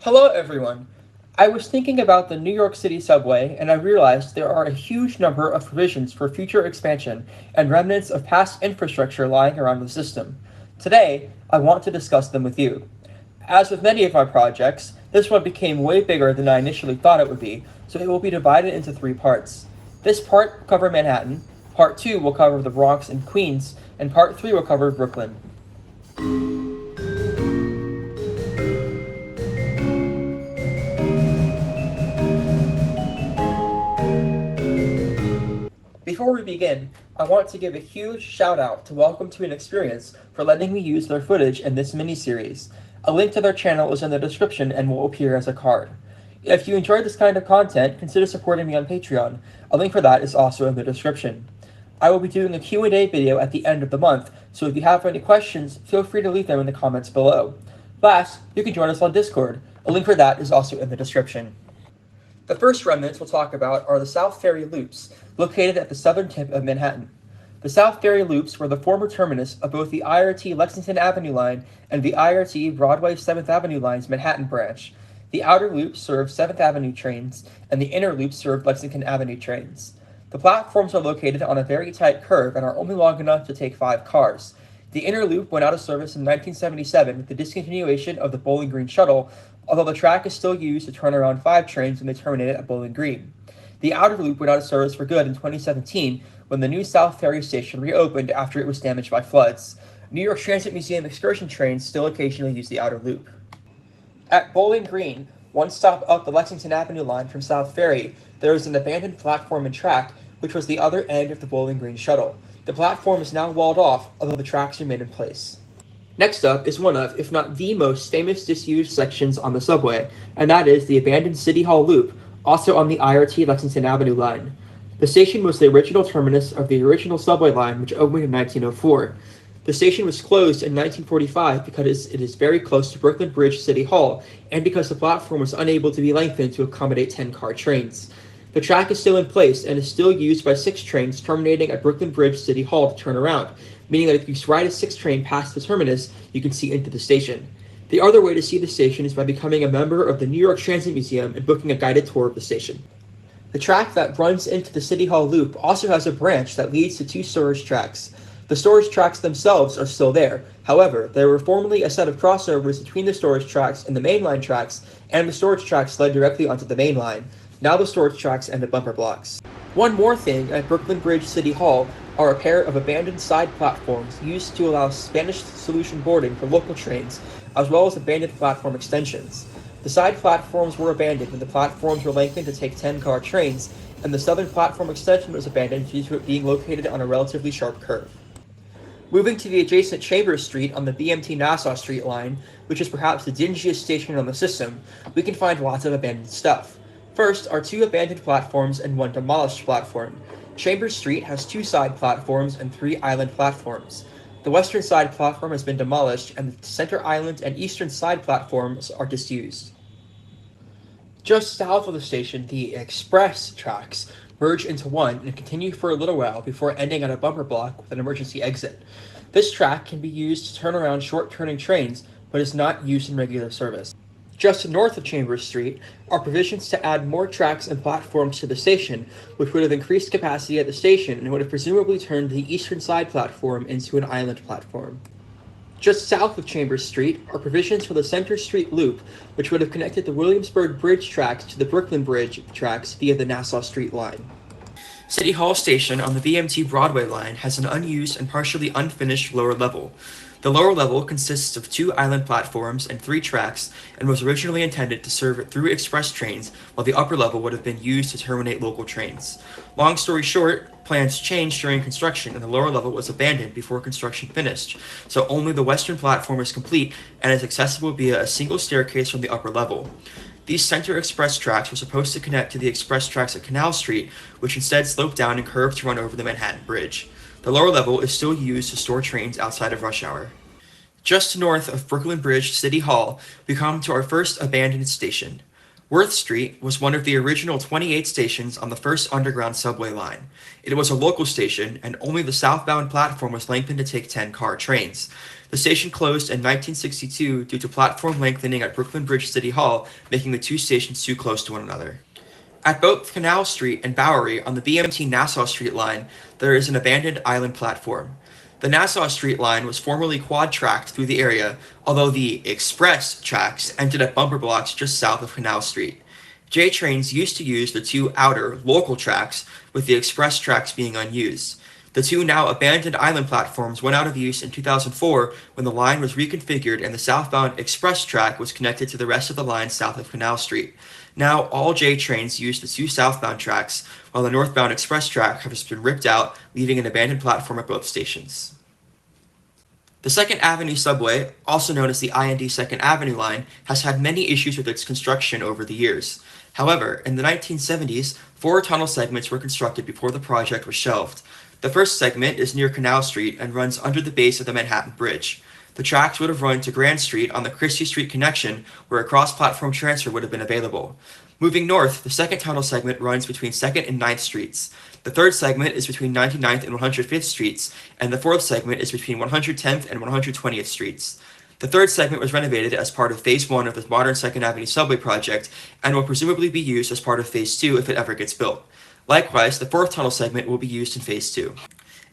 Hello, everyone. I was thinking about the New York City subway, and I realized there are a huge number of provisions for future expansion and remnants of past infrastructure lying around the system. Today, I want to discuss them with you. As with many of my projects, this one became way bigger than I initially thought it would be, so it will be divided into three parts. This part will cover Manhattan, part 2 will cover the Bronx and Queens, and part 3 will cover Brooklyn. Before we begin, I want to give a huge shout out to Welcome to an Experience for letting me use their footage in this mini-series. A link to their channel is in the description and will appear as a card. If you enjoy this kind of content, consider supporting me on Patreon. A link for that is also in the description. I will be doing a Q&A video at the end of the month, so if you have any questions, feel free to leave them in the comments below. Last, you can join us on Discord. A link for that is also in the description. The first remnants we'll talk about are the South Ferry Loops, located at the southern tip of Manhattan. The South Ferry Loops were the former terminus of both the IRT Lexington Avenue Line and the IRT Broadway-Seventh Avenue Line's Manhattan branch. The outer loop served 7th Avenue trains, and the inner loop served Lexington Avenue trains. The platforms are located on a very tight curve and are only long enough to take 5 cars. The inner loop went out of service in 1977 with the discontinuation of the Bowling Green Shuttle, although the track is still used to turn around 5 trains when they terminated at Bowling Green. The outer loop went out of service for good in 2017 when the new South Ferry station reopened after it was damaged by floods. New York Transit Museum excursion trains still occasionally use the outer loop. At Bowling Green, one stop up the Lexington Avenue line from South Ferry, there is an abandoned platform and track, which was the other end of the Bowling Green Shuttle. The platform is now walled off, although the tracks remain in place. Next up is one of, if not the most famous disused sections on the subway, and that is the abandoned City Hall Loop, also on the IRT Lexington Avenue line. The station was the original terminus of the original subway line, which opened in 1904. The station was closed in 1945 because it is very close to Brooklyn Bridge City Hall, and because the platform was unable to be lengthened to accommodate 10-car trains. The track is still in place and is still used by 6 trains terminating at Brooklyn Bridge City Hall to turn around, meaning that if you ride a 6 train past the terminus, you can see into the station. The other way to see the station is by becoming a member of the New York Transit Museum and booking a guided tour of the station. The track that runs into the City Hall Loop also has a branch that leads to 2 storage tracks. The storage tracks themselves are still there. However, there were formerly a set of crossovers between the storage tracks and the mainline tracks, and the storage tracks led directly onto the main line. Now the storage tracks end at bumper blocks. One more thing at Brooklyn Bridge City Hall are a pair of abandoned side platforms used to allow Spanish solution boarding for local trains, as well as abandoned platform extensions. The side platforms were abandoned when the platforms were lengthened to take 10-car trains, and the southern platform extension was abandoned due to it being located on a relatively sharp curve. Moving to the adjacent Chambers Street on the BMT Nassau Street line, which is perhaps the dingiest station on the system, we can find lots of abandoned stuff. First are 2 abandoned platforms and 1 demolished platform. Chambers Street has 2 side platforms and 3 island platforms. The western side platform has been demolished, and the center island and eastern side platforms are disused. Just south of the station, the express tracks merge into one and continue for a little while before ending at a bumper block with an emergency exit. This track can be used to turn around short-turning trains, but is not used in regular service. Just north of Chambers Street are provisions to add more tracks and platforms to the station, which would have increased capacity at the station and would have presumably turned the eastern side platform into an island platform. Just south of Chambers Street are provisions for the Center Street Loop, which would have connected the Williamsburg Bridge tracks to the Brooklyn Bridge tracks via the Nassau Street line. City Hall Station on the BMT Broadway Line has an unused and partially unfinished lower level. The lower level consists of 2 island platforms and 3 tracks and was originally intended to serve through express trains, while the upper level would have been used to terminate local trains. Long story short, plans changed during construction and the lower level was abandoned before construction finished, so only the western platform is complete and is accessible via a single staircase from the upper level. These center express tracks were supposed to connect to the express tracks at Canal Street, which instead sloped down and curved to run over the Manhattan Bridge. The lower level is still used to store trains outside of rush hour. Just north of Brooklyn Bridge City Hall, we come to our first abandoned station. Worth Street was one of the original 28 stations on the first underground subway line. It was a local station, and only the southbound platform was lengthened to take 10-car trains. The station closed in 1962 due to platform lengthening at Brooklyn Bridge City Hall, making the two stations too close to one another. At both Canal Street and Bowery on the BMT Nassau Street line, there is an abandoned island platform. The Nassau Street line was formerly quad-tracked through the area, although the express tracks ended at bumper blocks just south of Canal Street. J trains used to use the two outer, local tracks, with the express tracks being unused. The two now abandoned island platforms went out of use in 2004 when the line was reconfigured and the southbound express track was connected to the rest of the line south of Canal Street. Now all J trains use the two southbound tracks, while the northbound express track has been ripped out, leaving an abandoned platform at both stations. The 2nd Avenue subway, also known as the IND 2nd Avenue line, has had many issues with its construction over the years. However, in the 1970s, 4 tunnel segments were constructed before the project was shelved. The first segment is near Canal Street and runs under the base of the Manhattan Bridge. The tracks would have run to Grand Street on the Christie Street connection, where a cross-platform transfer would have been available. Moving north, the second tunnel segment runs between 2nd and 9th Streets. The third segment is between 99th and 105th Streets, and the fourth segment is between 110th and 120th Streets. The third segment was renovated as part of Phase 1 of the modern 2nd Avenue subway project, and will presumably be used as part of Phase 2 if it ever gets built. Likewise, the fourth tunnel segment will be used in Phase 2.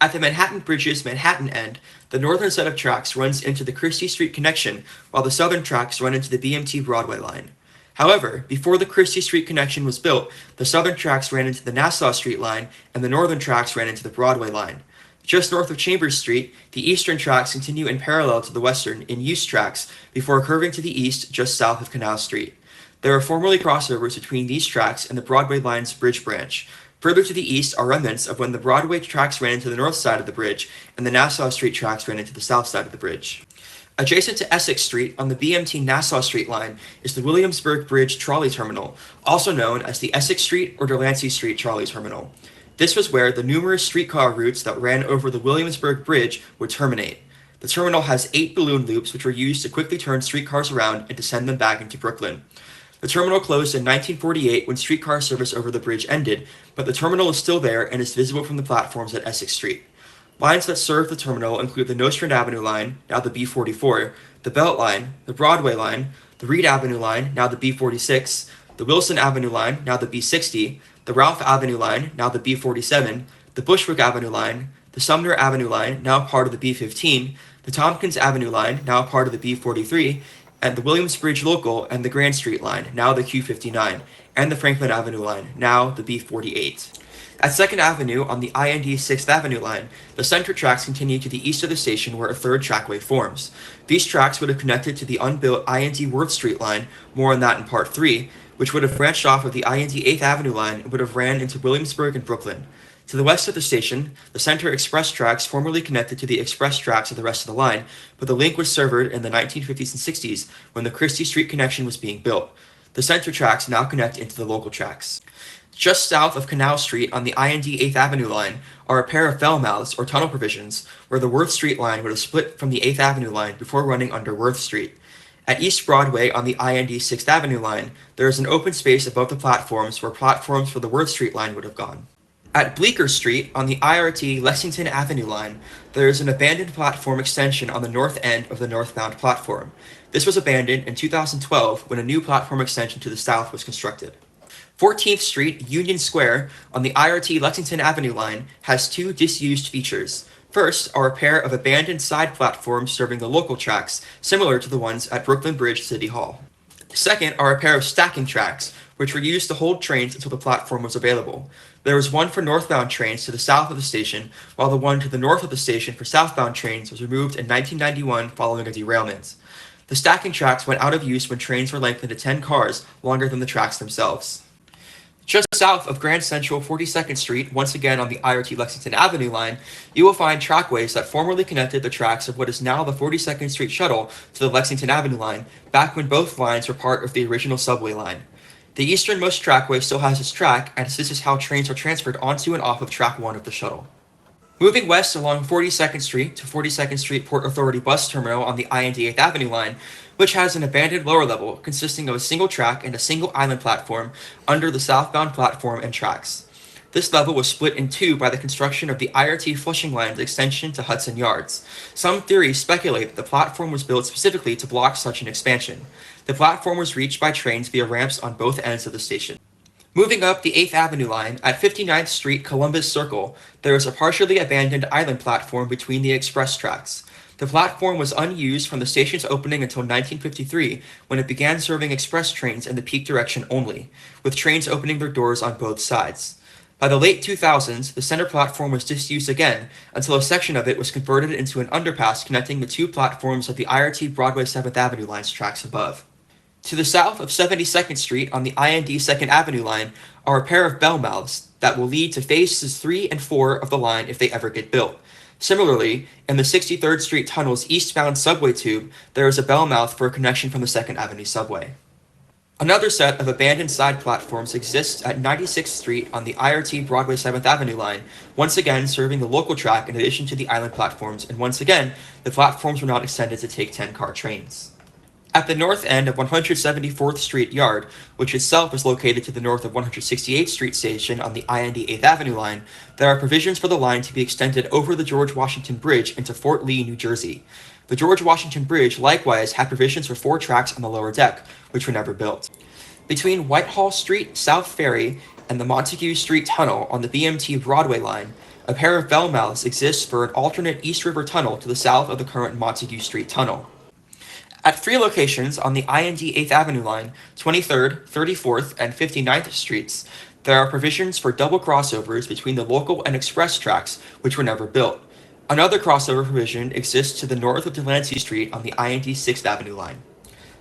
At the Manhattan Bridge's Manhattan end, the northern set of tracks runs into the Christie Street connection, while the southern tracks run into the BMT Broadway line. However, before the Christie Street connection was built, the southern tracks ran into the Nassau Street line, and the northern tracks ran into the Broadway line. Just north of Chambers Street, the eastern tracks continue in parallel to the western in-use tracks before curving to the east just south of Canal Street. There are formerly crossovers between these tracks and the Broadway line's bridge branch. Further to the east are remnants of when the Broadway tracks ran into the north side of the bridge and the Nassau Street tracks ran into the south side of the bridge. Adjacent to Essex Street on the BMT Nassau Street line is the Williamsburg Bridge Trolley Terminal, also known as the Essex Street or Delancey Street Trolley Terminal. This was where the numerous streetcar routes that ran over the Williamsburg Bridge would terminate. The terminal has 8 balloon loops which were used to quickly turn streetcars around and to send them back into Brooklyn. The terminal closed in 1948 when streetcar service over the bridge ended, but the terminal is still there and is visible from the platforms at Essex Street. Lines that serve the terminal include the Nostrand Avenue line, now the B44, the Belt line, the Broadway line, the Reed Avenue line, now the B46, the Wilson Avenue line, now the B60, the Ralph Avenue line, now the B47, the Bushwick Avenue line, the Sumner Avenue line, now part of the B15, the Tompkins Avenue line, now part of the B43, and the Williamsbridge Local and the Grand Street line, now the Q59, and the Franklin Avenue line, now the B48. At 2nd Avenue on the IND 6th Avenue line, the center tracks continue to the east of the station where a third trackway forms. These tracks would have connected to the unbuilt IND Worth Street line, more on that in Part 3, which would have branched off of the IND 8th Avenue line and would have ran into Williamsburg and Brooklyn. To the west of the station, the Center Express tracks formerly connected to the express tracks of the rest of the line, but the link was severed in the 1950s and 60s when the Christie Street connection was being built. The center tracks now connect into the local tracks. Just south of Canal Street on the IND 8th Avenue line are a pair of Bellmouths or tunnel provisions where the Worth Street line would have split from the 8th Avenue line before running under Worth Street. At East Broadway on the IND 6th Avenue line, there is an open space above the platforms where platforms for the Worth Street line would have gone. At Bleecker Street on the IRT Lexington Avenue line, there is an abandoned platform extension on the north end of the northbound platform. This was abandoned in 2012 when a new platform extension to the south was constructed. 14th Street, Union Square, on the IRT Lexington Avenue line, has 2 disused features. First are a pair of abandoned side platforms serving the local tracks, similar to the ones at Brooklyn Bridge City Hall. Second are a pair of stacking tracks, which were used to hold trains until the platform was available. There was one for northbound trains to the south of the station, while the one to the north of the station for southbound trains was removed in 1991 following a derailment. The stacking tracks went out of use when trains were lengthened to 10 cars, longer than the tracks themselves. Just south of Grand Central 42nd Street, once again on the IRT Lexington Avenue line, you will find trackways that formerly connected the tracks of what is now the 42nd Street Shuttle to the Lexington Avenue line, back when both lines were part of the original subway line. The easternmost trackway still has its track, and this is how trains are transferred onto and off of Track 1 of the shuttle. Moving west along 42nd Street to 42nd Street Port Authority Bus Terminal on the IND 8th Avenue line, which has an abandoned lower level consisting of a single track and a single island platform under the southbound platform and tracks. This level was split in two by the construction of the IRT Flushing Line's extension to Hudson Yards. Some theories speculate that the platform was built specifically to block such an expansion. The platform was reached by trains via ramps on both ends of the station. Moving up the 8th Avenue line, at 59th Street Columbus Circle, there is a partially abandoned island platform between the express tracks. The platform was unused from the station's opening until 1953, when it began serving express trains in the peak direction only, with trains opening their doors on both sides. By the late 2000s, the center platform was disused again, until a section of it was converted into an underpass connecting the two platforms of the IRT Broadway-Seventh Avenue line's tracks above. To the south of 72nd Street on the IND 2nd Avenue line are a pair of Bellmouths that will lead to phases 3 and 4 of the line if they ever get built. Similarly, in the 63rd Street Tunnel's eastbound subway tube, there is a Bellmouth for a connection from the 2nd Avenue subway. Another set of abandoned side platforms exists at 96th Street on the IRT Broadway-Seventh Avenue line, once again serving the local track in addition to the island platforms, and once again, the platforms were not extended to take 10-car trains. At the north end of 174th Street Yard, which itself is located to the north of 168th Street Station on the IND 8th Avenue line, there are provisions for the line to be extended over the George Washington Bridge into Fort Lee, New Jersey. The George Washington Bridge likewise had provisions for 4 tracks on the lower deck, which were never built. Between Whitehall Street, South Ferry, and the Montague Street Tunnel on the BMT Broadway Line, a pair of Bellmouths exists for an alternate East River tunnel to the south of the current Montague Street Tunnel. At 3 locations on the IND 8th Avenue line, 23rd, 34th, and 59th Streets, there are provisions for double crossovers between the local and express tracks, which were never built. Another crossover provision exists to the north of Delancey Street on the IND 6th Avenue line.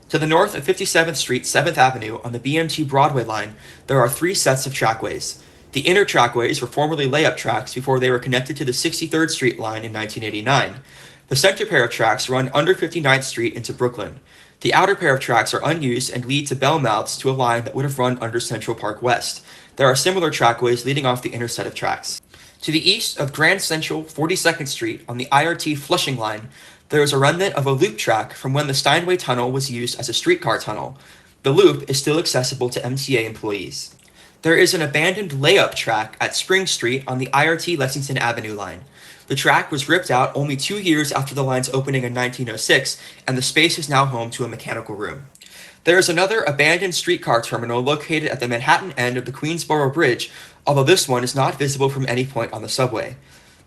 To the north of 57th Street, 7th Avenue on the BMT Broadway line, there are 3 sets of trackways. The inner trackways were formerly layup tracks before they were connected to the 63rd Street line in 1989. The center pair of tracks run under 59th Street into Brooklyn. The outer pair of tracks are unused and lead to Bellmouths to a line that would have run under Central Park West. There are similar trackways leading off the inner set of tracks. To the east of Grand Central 42nd Street on the IRT Flushing line, there is a remnant of a loop track from when the Steinway Tunnel was used as a streetcar tunnel. The loop is still accessible to MTA employees. There is an abandoned layup track at Spring Street on the IRT Lexington Avenue line. The track was ripped out only 2 years after the line's opening in 1906, and the space is now home to a mechanical room. There is another abandoned streetcar terminal located at the Manhattan end of the Queensboro Bridge, although this one is not visible from any point on the subway.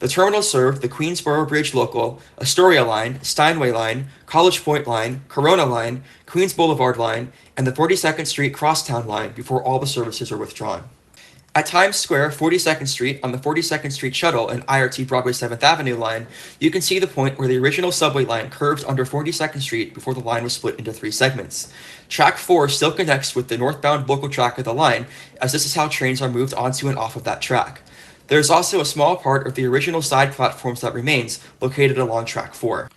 The terminal served the Queensboro Bridge Local, Astoria Line, Steinway Line, College Point Line, Corona Line, Queens Boulevard Line, and the 42nd Street Crosstown Line before all the services are withdrawn. At Times Square, 42nd Street, on the 42nd Street Shuttle and IRT Broadway-Seventh Avenue line, you can see the point where the original subway line curved under 42nd Street before the line was split into 3 segments. Track 4 still connects with the northbound local track of the line, as this is how trains are moved onto and off of that track. There is also a small part of the original side platforms that remains, located along Track 4.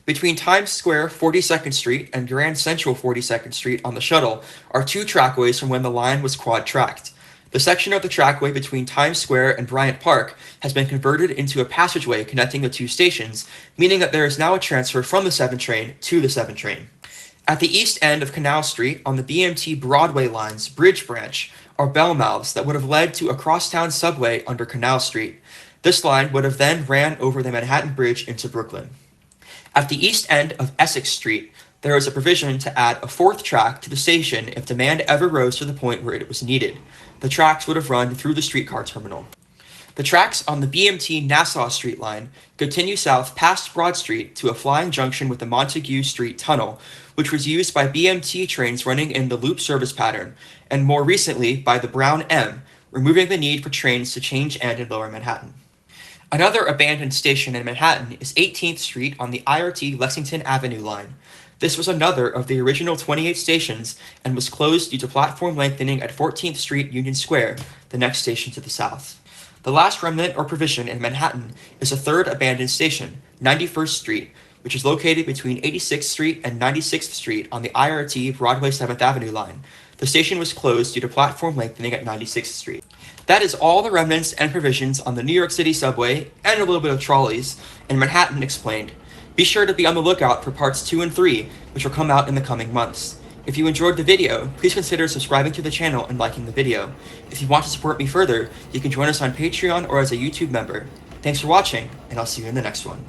Between Times Square, 42nd Street, and Grand Central 42nd Street on the shuttle are 2 trackways from when the line was quad-tracked. The section of the trackway between Times Square and Bryant Park has been converted into a passageway connecting the 2 stations, meaning that there is now a transfer from the 7 train to the 7 train. At the east end of Canal Street on the BMT Broadway line's Bridge Branch are Bellmouths that would have led to a crosstown subway under Canal Street. This line would have then ran over the Manhattan Bridge into Brooklyn. At the east end of Essex Street, there is a provision to add a 4th track to the station if demand ever rose to the point where it was needed. The tracks would have run through the streetcar terminal. The tracks on the BMT Nassau Street line continue south past Broad Street to a flying junction with the Montague Street Tunnel, which was used by BMT trains running in the loop service pattern, and more recently by the Brown M, removing the need for trains to change end in Lower Manhattan. Another abandoned station in Manhattan is 18th Street on the IRT Lexington Avenue line. This was another of the original 28 stations and was closed due to platform lengthening at 14th Street Union Square, the next station to the south. The last remnant or provision in Manhattan is a 3rd abandoned station, 91st Street, which is located between 86th Street and 96th Street on the IRT Broadway-Seventh Avenue line. The station was closed due to platform lengthening at 96th Street. That is all the remnants and provisions on the New York City subway, and a little bit of trolleys, in Manhattan explained. Be sure to be on the lookout for parts 2 and 3, which will come out in the coming months. If you enjoyed the video, please consider subscribing to the channel and liking the video. If you want to support me further, you can join us on Patreon or as a YouTube member. Thanks for watching, and I'll see you in the next one.